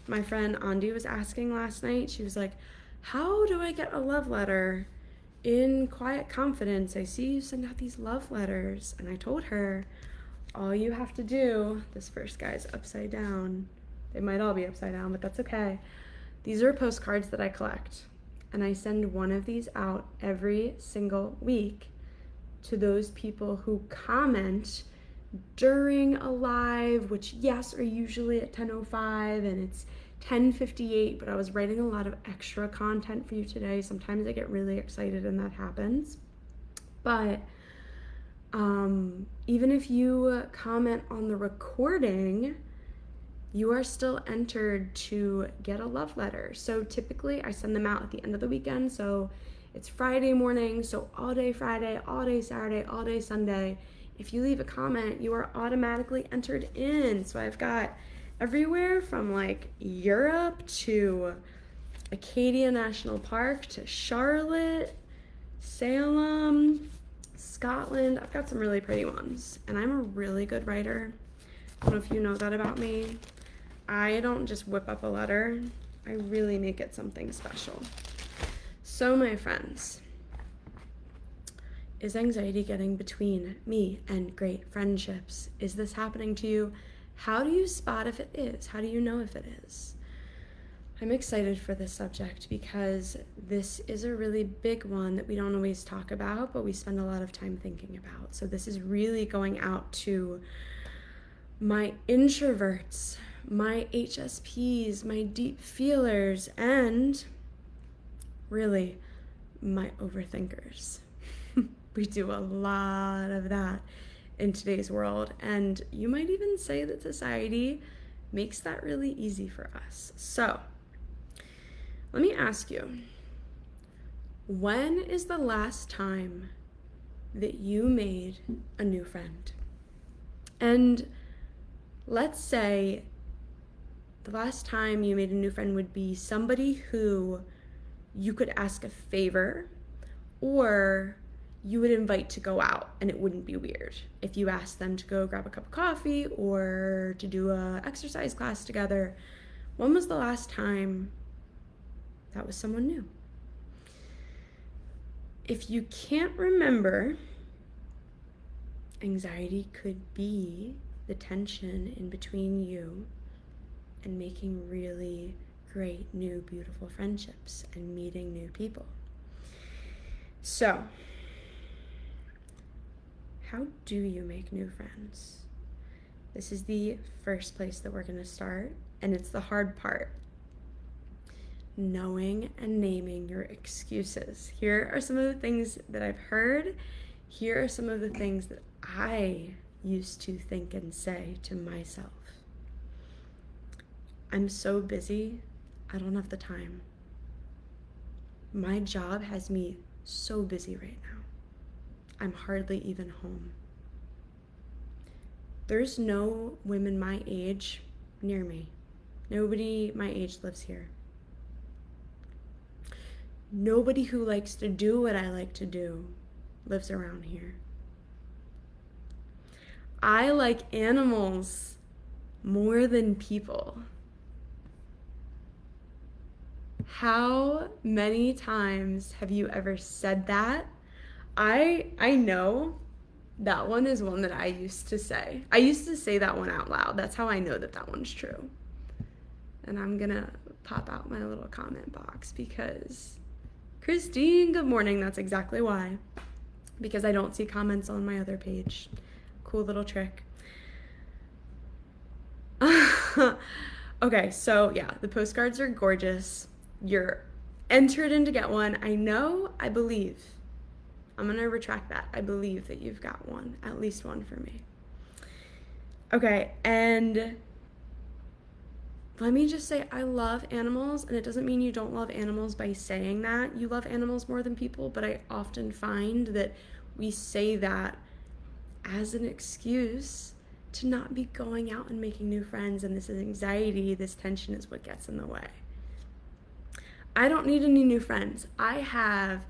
My friend Andi was asking last night. She was like, how do I get a love letter in quiet confidence? I see you send out these love letters. And I told her, all you have to do, this first guy's upside down. They might all be upside down, but that's okay. These are postcards that I collect. And I send one of these out every single week to those people who comment during a live, which yes are usually at 10:05 and it's 10:58, but I was writing a lot of extra content for you today. Sometimes I get really excited and that happens. But even if you comment on the recording, you are still entered to get a love letter. So typically I send them out at the end of the weekend. So it's Friday morning, so all day Friday, all day Saturday, all day Sunday. If you leave a comment, you are automatically entered in. So I've got everywhere from like Europe to Acadia National Park to Charlotte, Salem, Scotland. I've got some really pretty ones. And I'm a really good writer. I don't know if you know that about me. I don't just whip up a letter. I really make it something special. So my friends, is anxiety getting between me and great friendships? Is this happening to you? How do you spot if it is? How do you know if it is? I'm excited for this subject because this is a really big one that we don't always talk about, but we spend a lot of time thinking about. So this is really going out to my introverts, my HSPs, my deep feelers, and really my overthinkers. We do a lot of that in today's world, and you might even say that society makes that really easy for us. So let me ask you, when is the last time that you made a new friend? And let's say the last time you made a new friend would be somebody who you could ask a favor or you would invite to go out, and it wouldn't be weird if you asked them to go grab a cup of coffee or to do a exercise class together. When was the last time that was someone new? If you can't remember, anxiety could be the tension in between you and making really great new beautiful friendships and meeting new people. So how do you make new friends? This is the first place that we're going to start, and it's the hard part. Knowing and naming your excuses. Here are some of the things that I've heard. Here are some of the things that I used to think and say to myself. I'm so busy, I don't have the time. My job has me so busy right now. I'm hardly even home. There's no women my age near me. Nobody my age lives here. Nobody who likes to do what I like to do lives around here. I like animals more than people. How many times have you ever said that? I know that one is one that I used to say. I used to say that one out loud. That's how I know that that one's true. And I'm gonna pop out my little comment box because Christine, good morning. That's exactly why. Because I don't see comments on my other page. Cool little trick. Okay, so yeah, the postcards are gorgeous. You're entered in to get one. I believe. I'm gonna retract that. I believe that you've got one, at least one for me. Okay, and let me just say I love animals, and it doesn't mean you don't love animals by saying that. You love animals more than people, but I often find that we say that as an excuse to not be going out and making new friends, and this is anxiety, this tension is what gets in the way. I don't need any new friends. I have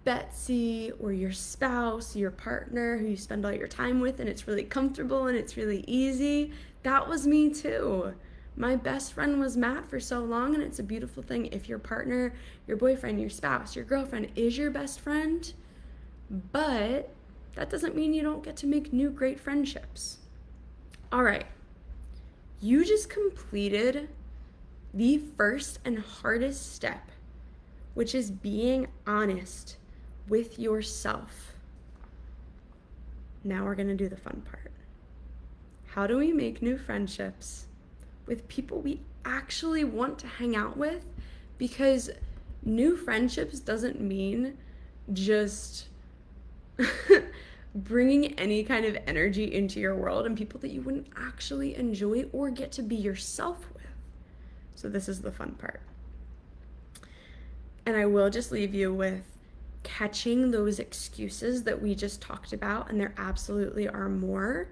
Betsy or your spouse, your partner who you spend all your time with, and it's really comfortable and it's really easy. That was me too. My best friend was Matt for so long, and it's a beautiful thing. If your partner, your boyfriend, your spouse, your girlfriend is your best friend, but that doesn't mean you don't get to make new great friendships. All right, you just completed the first and hardest step, which is being honest with yourself. Now we're going to do the fun part. How do we make new friendships with people we actually want to hang out with? Because new friendships doesn't mean just bringing any kind of energy into your world and people that you wouldn't actually enjoy or get to be yourself with. So this is the fun part. And I will just leave you with catching those excuses that we just talked about, and there absolutely are more.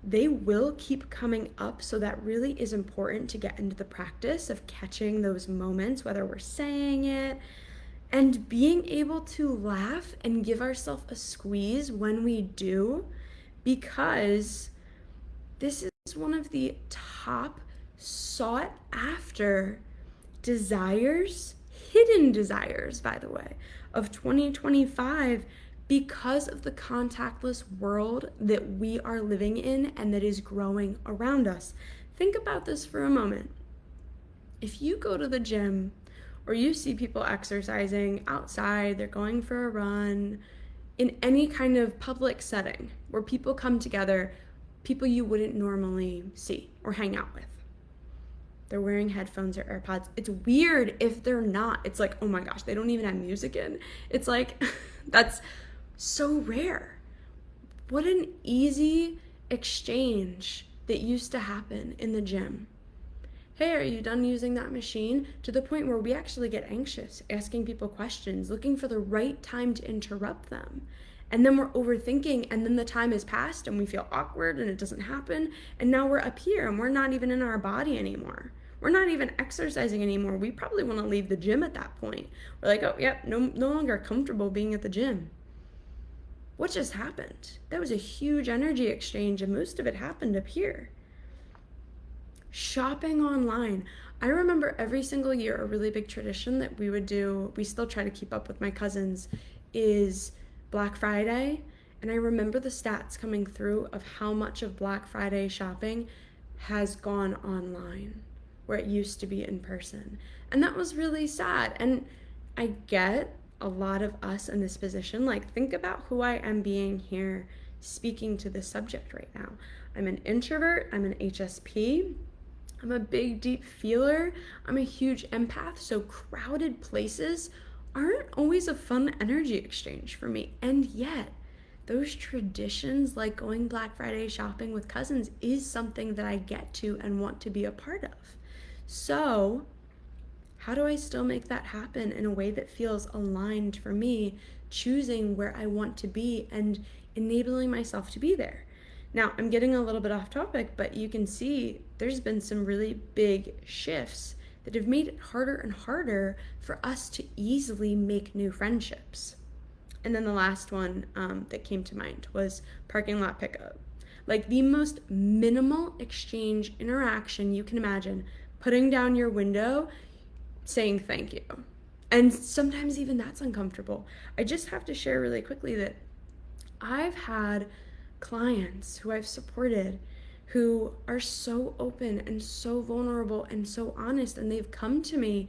They will keep coming up, so that really is important to get into the practice of catching those moments, whether we're saying it, and being able to laugh and give ourselves a squeeze when we do, because this is one of the top sought after desires, hidden desires, by the way, of 2025, because of the contactless world that we are living in and that is growing around us. Think about this for a moment. If you go to the gym or you see people exercising outside, they're going for a run, in any kind of public setting where people come together, people you wouldn't normally see or hang out with. They're wearing headphones or AirPods. It's weird if they're not. It's like, oh my gosh, they don't even have music in. It's like, that's so rare. What an easy exchange that used to happen in the gym. Hey, are you done using that machine? To the point where we actually get anxious, asking people questions, looking for the right time to interrupt them. And then we're overthinking, and then the time has passed and we feel awkward and it doesn't happen. And now we're up here and we're not even in our body anymore. We're not even exercising anymore. We probably want to leave the gym at that point. We're like, oh, yeah, no longer comfortable being at the gym. What just happened? That was a huge energy exchange, and most of it happened up here. Shopping online. I remember every single year, a really big tradition that we would do, we still try to keep up with my cousins, is Black Friday. And I remember the stats coming through of how much of Black Friday shopping has gone online, where it used to be in person. And that was really sad. And I get a lot of us in this position, like, think about who I am being here speaking to this subject right now. I'm an introvert, I'm an HSP, I'm a big deep feeler, I'm a huge empath, so crowded places aren't always a fun energy exchange for me. And yet those traditions, like going Black Friday shopping with cousins, is something that I get to and want to be a part of. So how do I still make that happen in a way that feels aligned for me, choosing where I want to be and enabling myself to be there? Now, I'm getting a little bit off topic, but you can see there's been some really big shifts that have made it harder and harder for us to easily make new friendships. And then the last one that came to mind was parking lot pickup. Like the most minimal exchange interaction you can imagine, putting down your window, saying thank you. And sometimes even that's uncomfortable. I just have to share really quickly that I've had clients who I've supported who are so open and so vulnerable and so honest, and they've come to me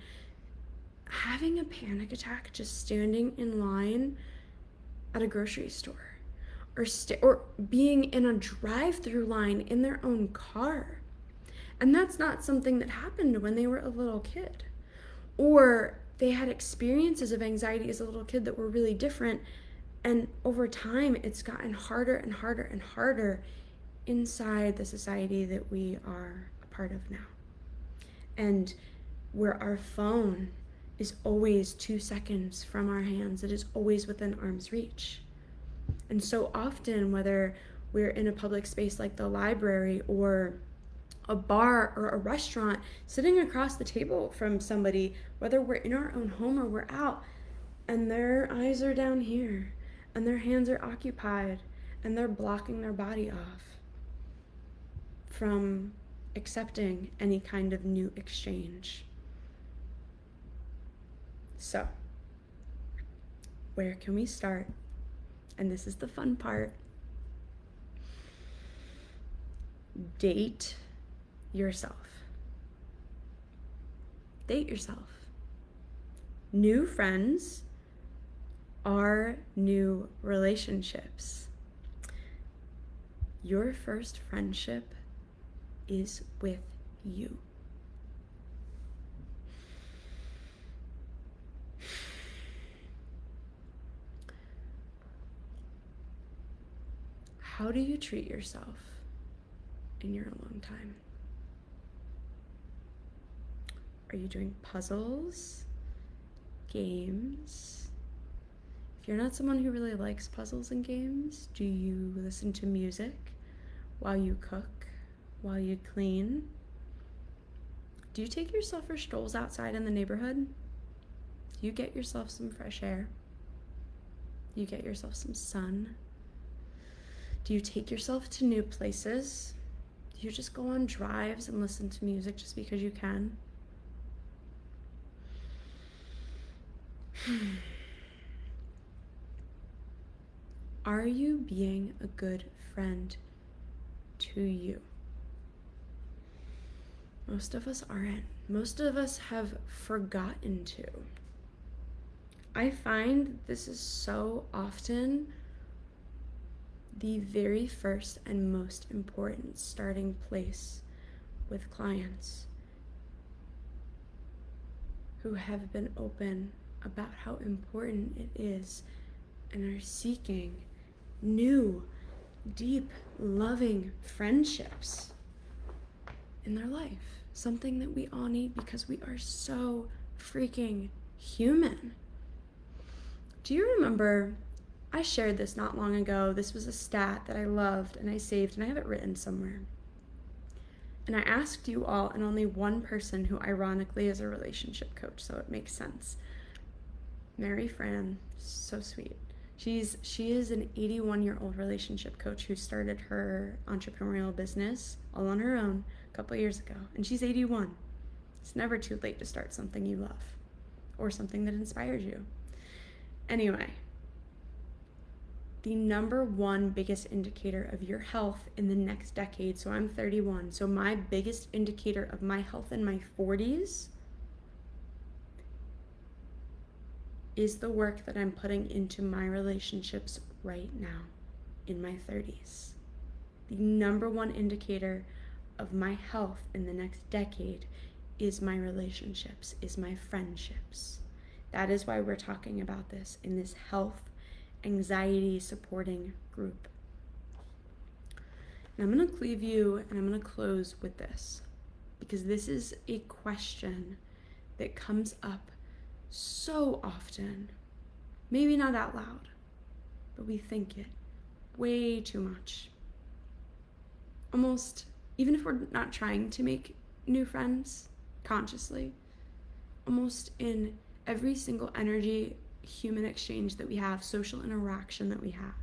having a panic attack just standing in line at a grocery store, or being in a drive-through line in their own car. And that's not something that happened when they were a little kid. Or they had experiences of anxiety as a little kid that were really different. And over time, it's gotten harder and harder and harder inside the society that we are a part of now. And where our phone is always 2 seconds from our hands, it is always within arm's reach. And so often, whether we're in a public space like the library or a bar or a restaurant, sitting across the table from somebody, whether we're in our own home or we're out, and their eyes are down here and their hands are occupied and they're blocking their body off from accepting any kind of new exchange. So, where can we start? And this is the fun part. Date yourself. Date yourself. New friends are new relationships. Your first friendship is with you. How do you treat yourself in your alone time? Are you doing puzzles? Games? If you're not someone who really likes puzzles and games, do you listen to music while you cook, while you clean? Do you take yourself for strolls outside in the neighborhood? Do you get yourself some fresh air? Do you get yourself some sun? Do you take yourself to new places? Do you just go on drives and listen to music just because you can? Are you being a good friend to you? Most of us aren't. Most of us have forgotten to. I find this is so often the very first and most important starting place with clients who have been open about how important it is and are seeking new, deep, loving friendships in their life. Something that we all need because we are so freaking human. Do you remember, I shared this not long ago. This was a stat that I loved and I saved and I have it written somewhere. And I asked you all, and only one person who ironically is a relationship coach, so it makes sense. Mary Fran, so sweet. She is an 81-year-old relationship coach who started her entrepreneurial business all on her own a couple years ago, and she's 81. It's never too late to start something you love or something that inspires you. Anyway, the number one biggest indicator of your health in the next decade, so I'm 31, so my biggest indicator of my health in my 40s is the work that I'm putting into my relationships right now in my 30s. The number one indicator of my health in the next decade is my relationships, is my friendships. That is why we're talking about this in this health anxiety supporting group. And I'm going to leave you and I'm going to close with this, because this is a question that comes up so often. Maybe not out loud, but we think it way too much. Almost, even if we're not trying to make new friends consciously, almost in every single energy human exchange that we have, social interaction that we have,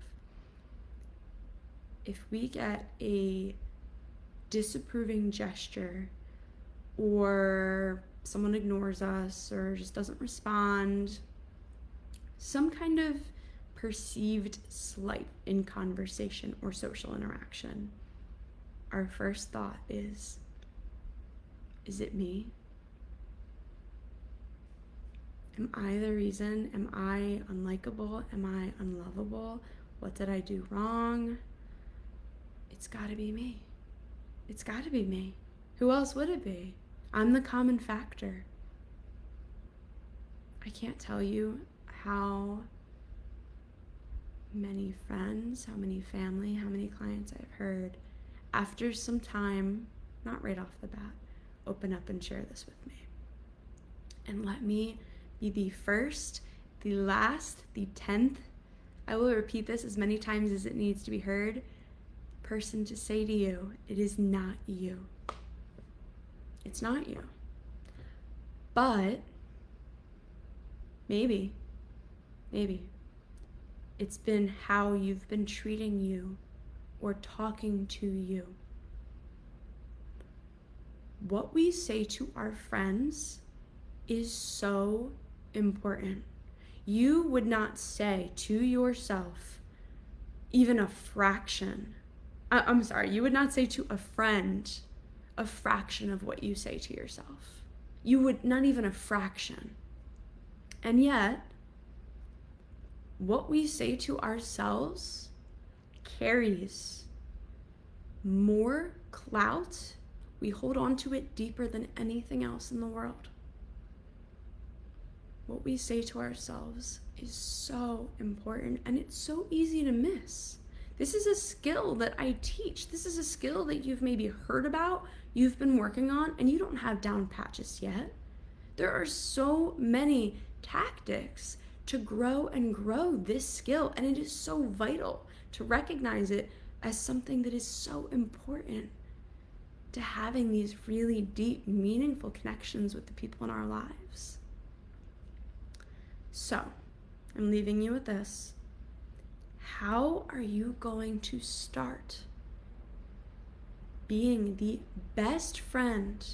if we get a disapproving gesture or someone ignores us or just doesn't respond, some kind of perceived slight in conversation or social interaction, our first thought is it me? Am I the reason? Am I unlikable? Am I unlovable? What did I do wrong? It's gotta be me. It's gotta be me. Who else would it be? I'm the common factor. I can't tell you how many friends, how many family, how many clients I've heard after some time, not right off the bat, open up and share this with me. And let me be the first, the last, the 10th, I will repeat this as many times as it needs to be heard, person to say to you, it is not you. It's not you. But maybe it's been how you've been treating you or talking to you. what we say to our friends is so important. You would not say to yourself even a fraction. You would not say to a friend a fraction of what you say to yourself. You would not even a fraction. And yet, what we say to ourselves carries more clout. We hold on to it deeper than anything else in the world. What we say to ourselves is so important, and it's so easy to miss. This is a skill that I teach. This is a skill that you've maybe heard about, you've been working on, and you don't have down patches yet. There are so many tactics to grow and grow this skill, and it is so vital to recognize it as something that is so important to having these really deep, meaningful connections with the people in our lives. So, I'm leaving you with this. How are you going to start being the best friend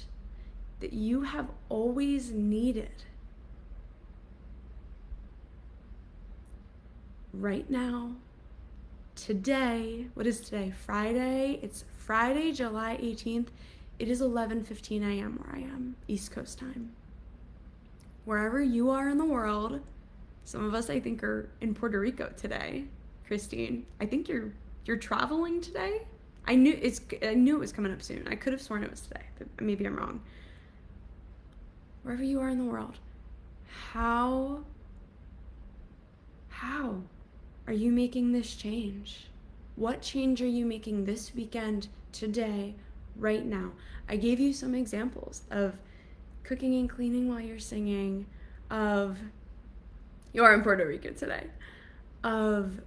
that you have always needed right now, today? What is today? Friday. It's Friday, July 18th. It is 11:15 a.m. where I am, East Coast time. Wherever you are in the world, some of us I think are in Puerto Rico today. Christine, I think you're traveling today. I knew it was coming up soon. I could have sworn it was today, but maybe I'm wrong. Wherever you are in the world, how are you making this change? What change are you making this weekend, today, right now? I gave you some examples of cooking and cleaning while you're singing, of you are in Puerto Rico today, of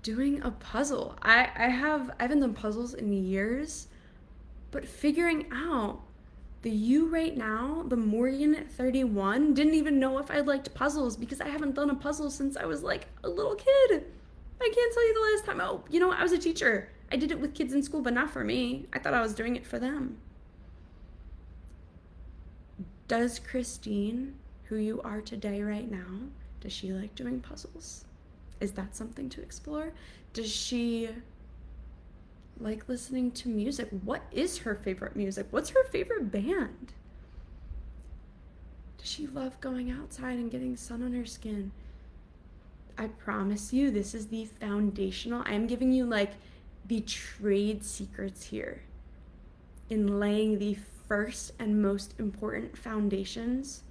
doing a puzzle. I haven't done puzzles in years, but figuring out the you right now, the Morgan at 31, didn't even know if I liked puzzles because I haven't done a puzzle since I was like a little kid. I can't tell you the last time. Oh, I was a teacher. I did it with kids in school, but not for me. I thought I was doing it for them. Does Christine, who you are today right now, does she like doing puzzles? Is that something to explore? Does she like listening to music? What is her favorite music? What's her favorite band? Does she love going outside and getting sun on her skin? I promise you, this is the foundational. I am giving you like the trade secrets here in laying the first and most important foundations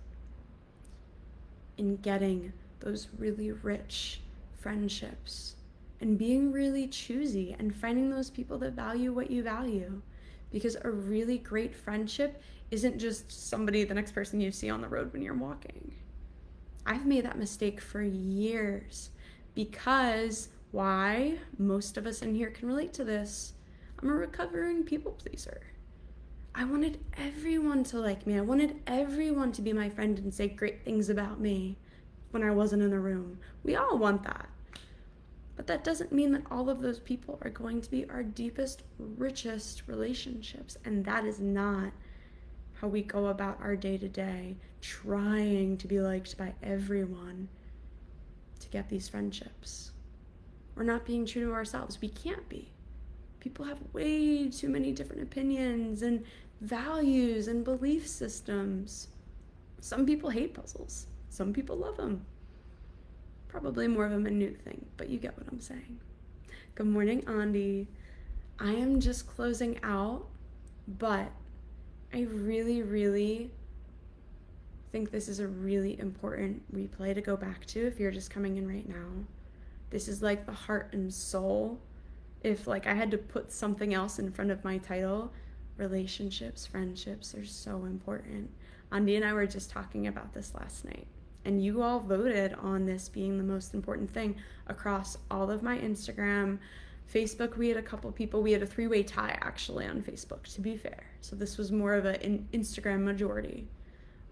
in getting those really rich friendships and being really choosy and finding those people that value what you value. Because a really great friendship isn't just somebody, the next person you see on the road when you're walking. I've made that mistake for years because why? Most of us in here can relate to this. I'm a recovering people pleaser. I wanted everyone to like me. I wanted everyone to be my friend and say great things about me when I wasn't in the room. We all want that. But that doesn't mean that all of those people are going to be our deepest, richest relationships. And that is not how we go about our day-to-day, trying to be liked by everyone to get these friendships. We're not being true to ourselves. We can't be. People have way too many different opinions and values and belief systems. Some people hate puzzles. Some people love them. Probably more of a minute thing, but you get what I'm saying. Good morning, Andy. I am just closing out, but I really, really think this is a really important replay to go back to if you're just coming in right now. This is like the heart and soul. If like I had to put something else in front of my title, relationships, friendships are so important. Andy and I were just talking about this last night. And you all voted on this being the most important thing across all of my Instagram. Facebook, we had a couple people. We had a 3-way tie actually on Facebook, to be fair. So this was more of an Instagram majority.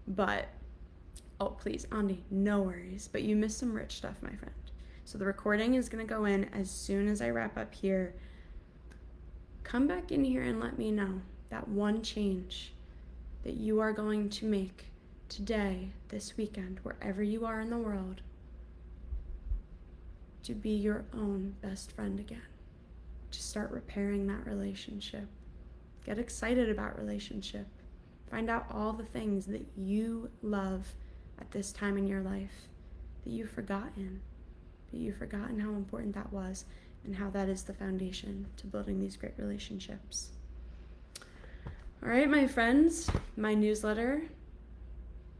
But, oh, please, Andy, no worries. But you missed some rich stuff, my friend. So the recording is going to go in as soon as I wrap up here. Come back in here and let me know that one change that you are going to make today, this weekend, wherever you are in the world, to be your own best friend again. To start repairing that relationship. Get excited about relationship. Find out all the things that you love at this time in your life that you've forgotten. That you've forgotten how important that was and how that is the foundation to building these great relationships. All right, my friends, my newsletter,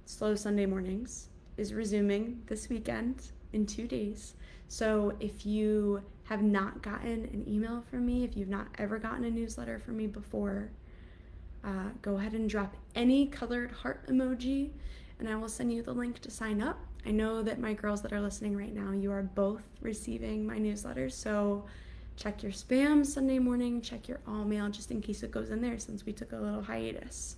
Slow Sunday Mornings, is resuming this weekend in 2 days. So if you have not gotten an email from me, if you've not ever gotten a newsletter from me before, go ahead and drop any colored heart emoji and I will send you the link to sign up. I know that my girls that are listening right now, you are both receiving my newsletters, so check your spam Sunday morning, check your all mail just in case it goes in there since we took a little hiatus.